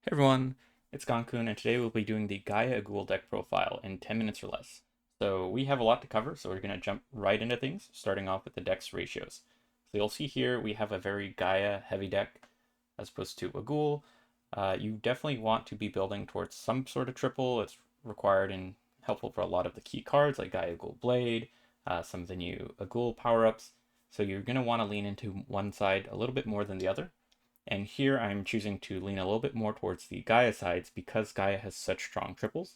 Hey everyone, it's Gankun, and today we'll be doing the Gaia Agul deck profile in 10 minutes or less. So we have a lot to cover, so we're going to jump right into things, starting off with the deck's ratios. So you'll see here we have a very Gaia heavy deck as opposed to Agul. You definitely want to be building towards some sort of triple. It's required and helpful for a lot of the key cards like Gaia Agul Blade, some of the new Agul power-ups. So you're going to want to lean into one side a little bit more than the other. And here I'm choosing to lean a little bit more towards the Gaia sides because Gaia has such strong triples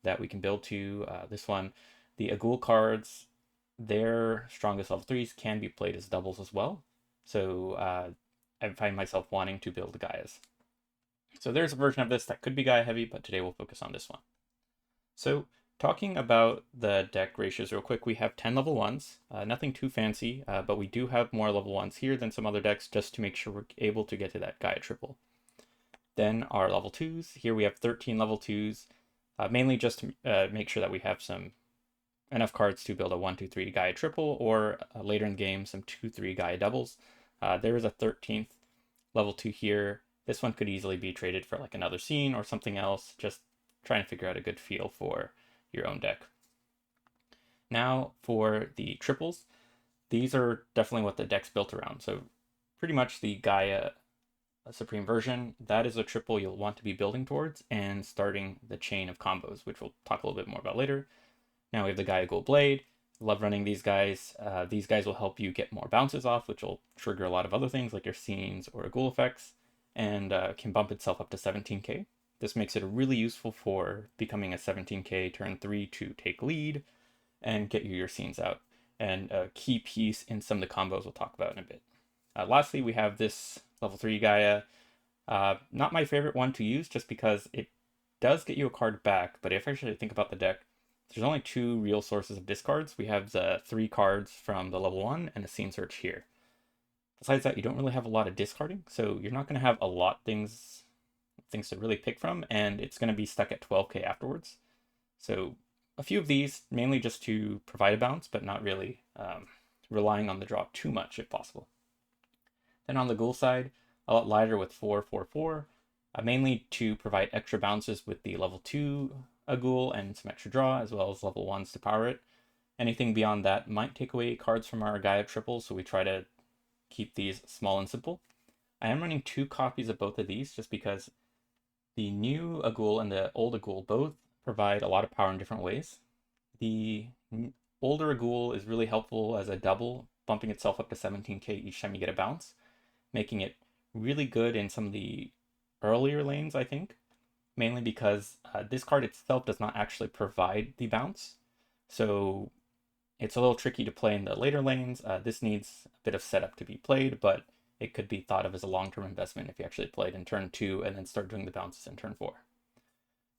that we can build to. This one, the Agul cards, their strongest level 3s can be played as doubles as well. So I find myself wanting to build Gaias. So there's a version of this that could be Gaia heavy, but today we'll focus on this one. So talking about the deck ratios real quick, we have 10 level 1s, nothing too fancy, but we do have more level 1s here than some other decks just to make sure we're able to get to that Gaia triple. Then our level 2s, here we have 13 level 2s, mainly just to make sure that we have enough cards to build a 1-2-3 Gaia triple, or later in the game some 2-3 Gaia doubles. There is a 13th level 2 here. This one could easily be traded for like another scene or something else, just trying to figure out a good feel for your own deck. Now for the triples, these are definitely what the deck's built around. So pretty much the Gaia Supreme version, that is a triple you'll want to be building towards and starting the chain of combos, which we'll talk a little bit more about later. Now we have the Gaia Agul Blade. Love running these guys. These guys will help you get more bounces off, which will trigger a lot of other things like your scenes or Agul effects, and can bump itself up to 17k. This makes it really useful for becoming a 17k turn 3 to take lead and get you your scenes out, and a key piece in some of the combos we'll talk about in a bit. Lastly, we have this level 3 Gaia. Not my favorite one to use just because it does get you a card back, but if I actually think about the deck, there's only two real sources of discards. We have the 3 cards from the level 1 and a scene search here. Besides that, you don't really have a lot of discarding, so you're not going to have a lot things to really pick from, and it's going to be stuck at 12k afterwards. So a few of these, mainly just to provide a bounce, but not really relying on the draw too much if possible. Then on the Ghoul side, a lot lighter with 4-4-4, mainly to provide extra bounces with the level 2 Agul and some extra draw, as well as level 1s to power it. Anything beyond that might take away cards from our Gaia triples, so we try to keep these small and simple. I am running 2 copies of both of these just because the new Agul and the old Agul both provide a lot of power in different ways. The older Agul is really helpful as a double, bumping itself up to 17k each time you get a bounce, making it really good in some of the earlier lanes, I think, mainly because this card itself does not actually provide the bounce. So it's a little tricky to play in the later lanes. This needs a bit of setup to be played, but it could be thought of as a long-term investment if you actually played in turn 2 and then start doing the bounces in turn 4.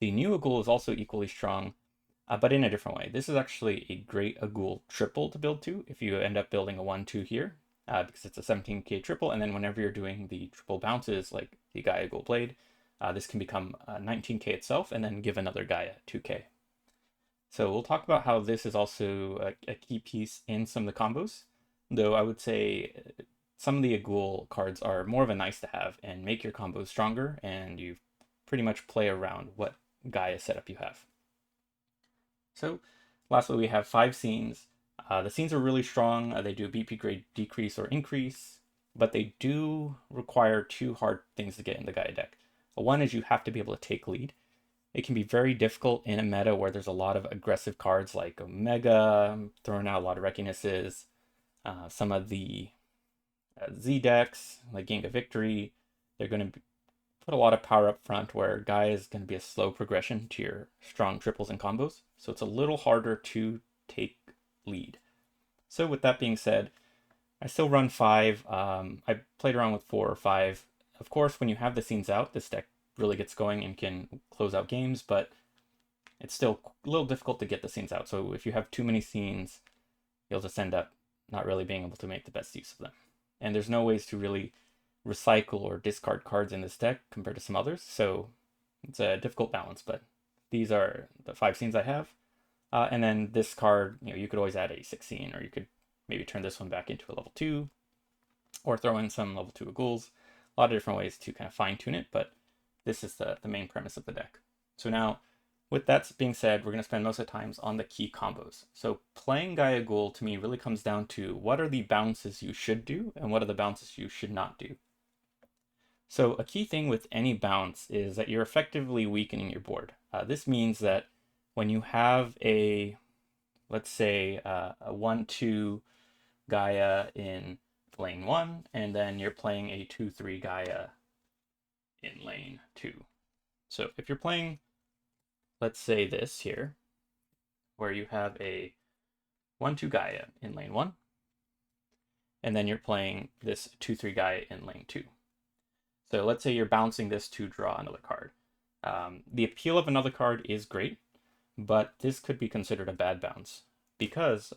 The new Agul is also equally strong, but in a different way. This is actually a great Agul triple to build to if you end up building a 1-2 here, because it's a 17k triple, and then whenever you're doing the triple bounces like the Gaia Agul Blade, this can become 19k itself and then give another Gaia 2k. So we'll talk about how this is also a key piece in some of the combos, though I would say some of the Agul cards are more of a nice to have and make your combos stronger, and you pretty much play around what Gaia setup you have. So lastly, we have 5 scenes. The scenes are really strong. They do a BP grade decrease or increase, but they do require 2 hard things to get in the Gaia deck. One is you have to be able to take lead. It can be very difficult in a meta where there's a lot of aggressive cards like Omega, throwing out a lot of Reckonesses, some of the Z decks, like Game of Victory, they're going to put a lot of power up front where Gaia is going to be a slow progression to your strong triples and combos. So it's a little harder to take lead. So with that being said, I still run 5. I played around with 4 or 5. Of course, when you have the scenes out, this deck really gets going and can close out games, but it's still a little difficult to get the scenes out. So if you have too many scenes, you'll just end up not really being able to make the best use of them. And there's no ways to really recycle or discard cards in this deck compared to some others, so it's a difficult balance, but these are the 5 scenes I have. And then this card, you could always add a 6 scene, or you could maybe turn this one back into a level 2, or throw in some level 2 Aguls. A lot of different ways to kind of fine tune it, but this is the main premise of the deck. So now, with that being said, we're going to spend most of the times on the key combos. So playing Gaia Agul to me really comes down to what are the bounces you should do and what are the bounces you should not do. So a key thing with any bounce is that you're effectively weakening your board. This means that when you have a, let's say, a 1-2 Gaia in lane 1, and then you're playing a 2-3 Gaia in lane 2. So if you're playing, let's say this here, where you have a 1-2 Gaia in lane 1, and then you're playing this 2-3 Gaia in lane 2. So let's say you're bouncing this to draw another card. The appeal of another card is great, but this could be considered a bad bounce because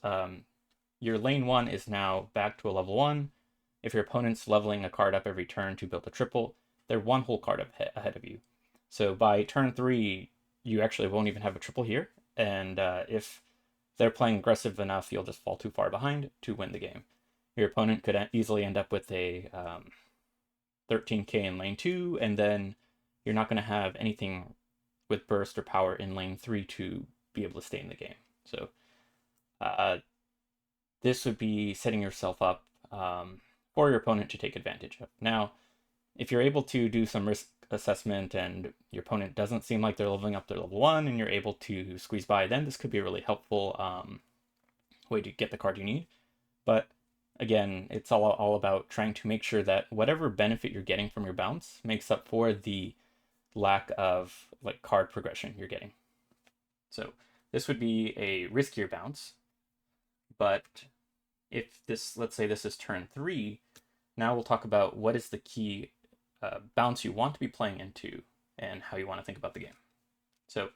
your lane 1 is now back to a level 1. If your opponent's leveling a card up every turn to build a triple, they're one whole card ahead of you. So by turn 3, you actually won't even have a triple here, and if they're playing aggressive enough, you'll just fall too far behind to win the game. Your opponent could easily end up with a 13k in lane 2, and then you're not going to have anything with burst or power in lane 3 to be able to stay in the game. So this would be setting yourself up for your opponent to take advantage of. Now, if you're able to do some risk assessment and your opponent doesn't seem like they're leveling up to level 1 and you're able to squeeze by, then this could be a really helpful way to get the card you need. But again, it's all about trying to make sure that whatever benefit you're getting from your bounce makes up for the lack of like card progression you're getting. So this would be a riskier bounce, but if this, let's say this is turn 3, now we'll talk about what is the key bounce you want to be playing into and how you want to think about the game. So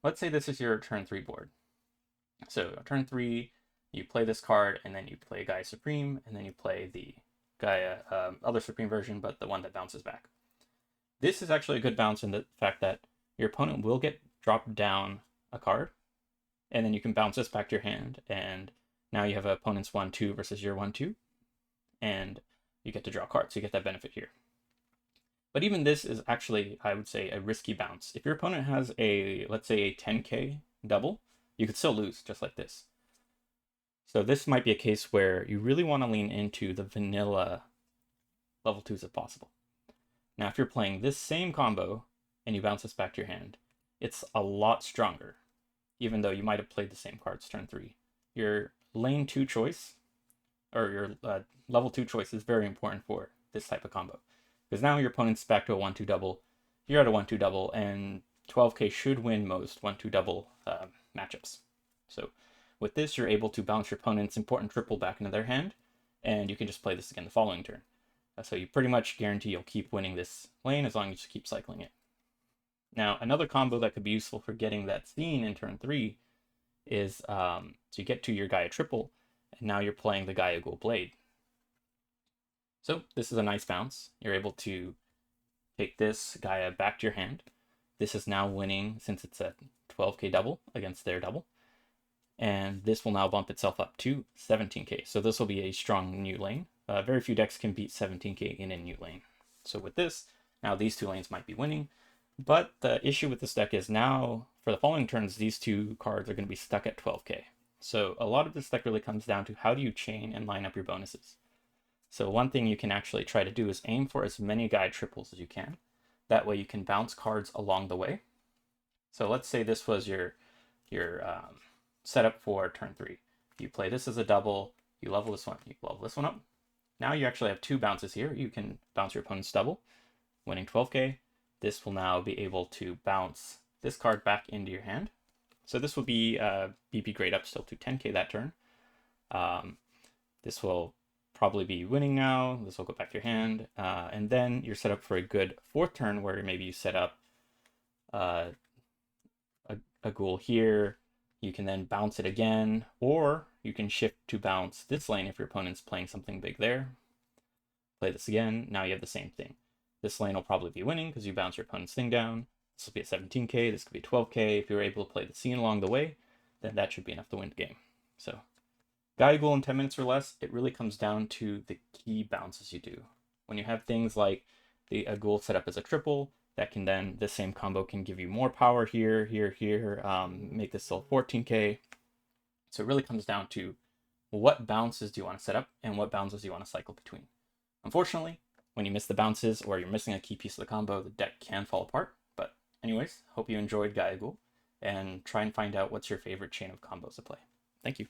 let's say this is your turn 3 board. So turn 3, you play this card, and then you play Gaia Supreme, and then you play the Gaia other Supreme version, but the one that bounces back. This is actually a good bounce in the fact that your opponent will get dropped down a card, and then you can bounce this back to your hand, and now you have an opponent's 1-2 versus your 1-2, and you get to draw cards, so you get that benefit here. But even this is actually, I would say, a risky bounce. If your opponent has a, let's say, a 10k double, you could still lose just like this. So this might be a case where you really want to lean into the vanilla level 2s if possible. Now, if you're playing this same combo and you bounce this back to your hand, it's a lot stronger, even though you might have played the same cards turn 3. Your lane 2 choice, or your level 2 choice is very important for this type of combo. Because now your opponent's back to a 1-2 double, you're at a 1-2 double, and 12k should win most 1-2 double matchups. So with this, you're able to bounce your opponent's important triple back into their hand, and you can just play this again the following turn. So you pretty much guarantee you'll keep winning this lane as long as you keep cycling it. Now, another combo that could be useful for getting that scene in turn 3 is, so you get to your Gaia triple, and now you're playing the Gaia Agul blade. So this is a nice bounce. You're able to take this Gaia back to your hand. This is now winning since it's a 12k double against their double. And this will now bump itself up to 17k. So this will be a strong new lane. Very few decks can beat 17k in a new lane. So with this, now these two lanes might be winning. But the issue with this deck is now, for the following turns, these two cards are going to be stuck at 12k. So a lot of this deck really comes down to how do you chain and line up your bonuses. So one thing you can actually try to do is aim for as many Gaia triples as you can. That way you can bounce cards along the way. So let's say this was your setup for turn 3. You play this as a double, you level this one, you level this one up. Now you actually have 2 bounces here. You can bounce your opponent's double, winning 12k. This will now be able to bounce this card back into your hand. So this will be BP grade up still to 10k that turn. This will probably be winning now. This will go back to your hand. And then you're set up for a good 4th turn where maybe you set up a Agul here. You can then bounce it again, or you can shift to bounce this lane if your opponent's playing something big there. Play this again. Now you have the same thing. This lane will probably be winning because you bounce your opponent's thing down. This will be a 17k. This could be 12k. If you're able to play the scene along the way, then that should be enough to win the game. So Gaia Agul in 10 minutes or less, it really comes down to the key bounces you do. When you have things like the Agul set up as a triple, that can then, this same combo can give you more power here, here, make this still 14k. So it really comes down to what bounces do you want to set up and what bounces do you want to cycle between. Unfortunately, when you miss the bounces or you're missing a key piece of the combo, the deck can fall apart. But anyways, hope you enjoyed Gaia Agul, and try and find out what's your favorite chain of combos to play. Thank you.